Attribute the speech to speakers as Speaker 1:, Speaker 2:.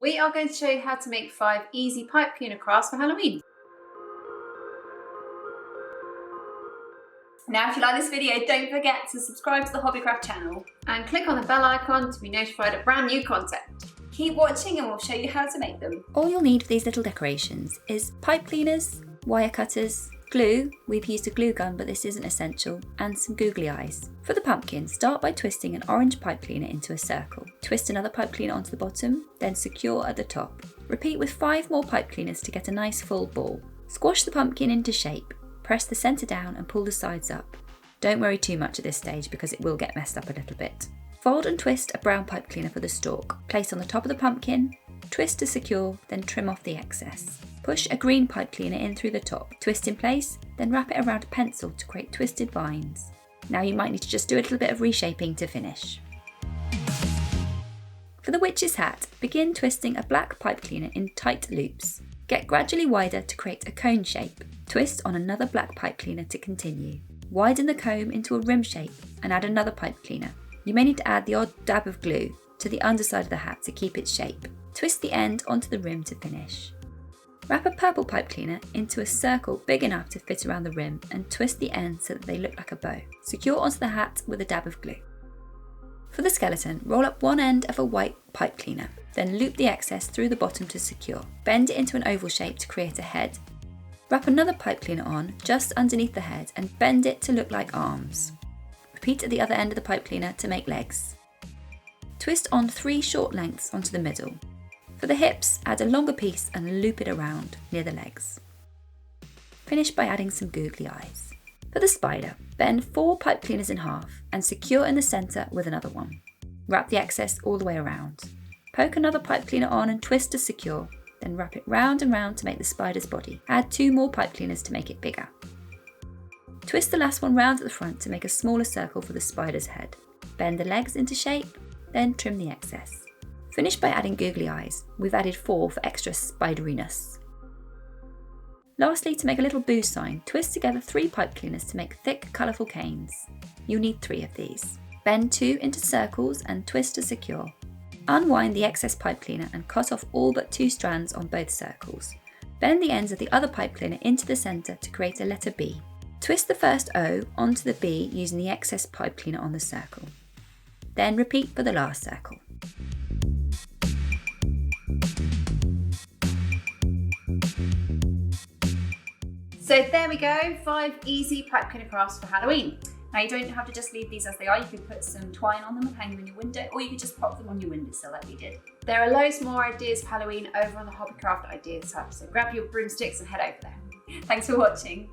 Speaker 1: We are going to show you how to make 5 easy pipe cleaner crafts for Halloween. Now, if you like this video, don't forget to subscribe to the Hobbycraft channel and click on the bell icon to be notified of brand new content. Keep watching and we'll show you how to make them.
Speaker 2: All you'll need for these little decorations is pipe cleaners, wire cutters, glue, we've used a glue gun but this isn't essential, and some googly eyes. For the pumpkin, start by twisting an orange pipe cleaner into a circle. Twist another pipe cleaner onto the bottom, then secure at the top. Repeat with 5 more pipe cleaners to get a nice full ball. Squash the pumpkin into shape. Press the centre down and pull the sides up. Don't worry too much at this stage because it will get messed up a little bit. Fold and twist a brown pipe cleaner for the stalk. Place on the top of the pumpkin, twist to secure, then trim off the excess. Push a green pipe cleaner in through the top, twist in place, then wrap it around a pencil to create twisted vines. Now you might need to just do a little bit of reshaping to finish. For the witch's hat, begin twisting a black pipe cleaner in tight loops. Get gradually wider to create a cone shape. Twist on another black pipe cleaner to continue. Widen the comb into a rim shape and add another pipe cleaner. You may need to add the odd dab of glue to the underside of the hat to keep its shape. Twist the end onto the rim to finish. Wrap a purple pipe cleaner into a circle big enough to fit around the rim and twist the ends so that they look like a bow. Secure onto the hat with a dab of glue. For the skeleton, roll up one end of a white pipe cleaner, then loop the excess through the bottom to secure. Bend it into an oval shape to create a head. Wrap another pipe cleaner on just underneath the head and bend it to look like arms. Repeat at the other end of the pipe cleaner to make legs. Twist on 3 short lengths onto the middle. For the hips, add a longer piece and loop it around near the legs. Finish by adding some googly eyes. For the spider, bend 4 pipe cleaners in half and secure in the centre with another one. Wrap the excess all the way around. Poke another pipe cleaner on and twist to secure, then wrap it round and round to make the spider's body. Add 2 more pipe cleaners to make it bigger. Twist the last one round at the front to make a smaller circle for the spider's head. Bend the legs into shape, then trim the excess. Finish by adding googly eyes. We've added 4 for extra spideriness. Lastly, to make a little boo sign, twist together 3 pipe cleaners to make thick, colourful canes. You'll need 3 of these. Bend 2 into circles and twist to secure. Unwind the excess pipe cleaner and cut off all but 2 strands on both circles. Bend the ends of the other pipe cleaner into the centre to create a letter B. Twist the first O onto the B using the excess pipe cleaner on the circle. Then repeat for the last circle.
Speaker 1: So there we go, 5 easy pipe cleaner crafts for Halloween. Now you don't have to just leave these as they are, you could put some twine on them and hang them in your window, or you could just pop them on your windowsill like we did. There are loads more ideas for Halloween over on the Hobbycraft Ideas tab, so grab your broomsticks and head over there. Thanks for watching.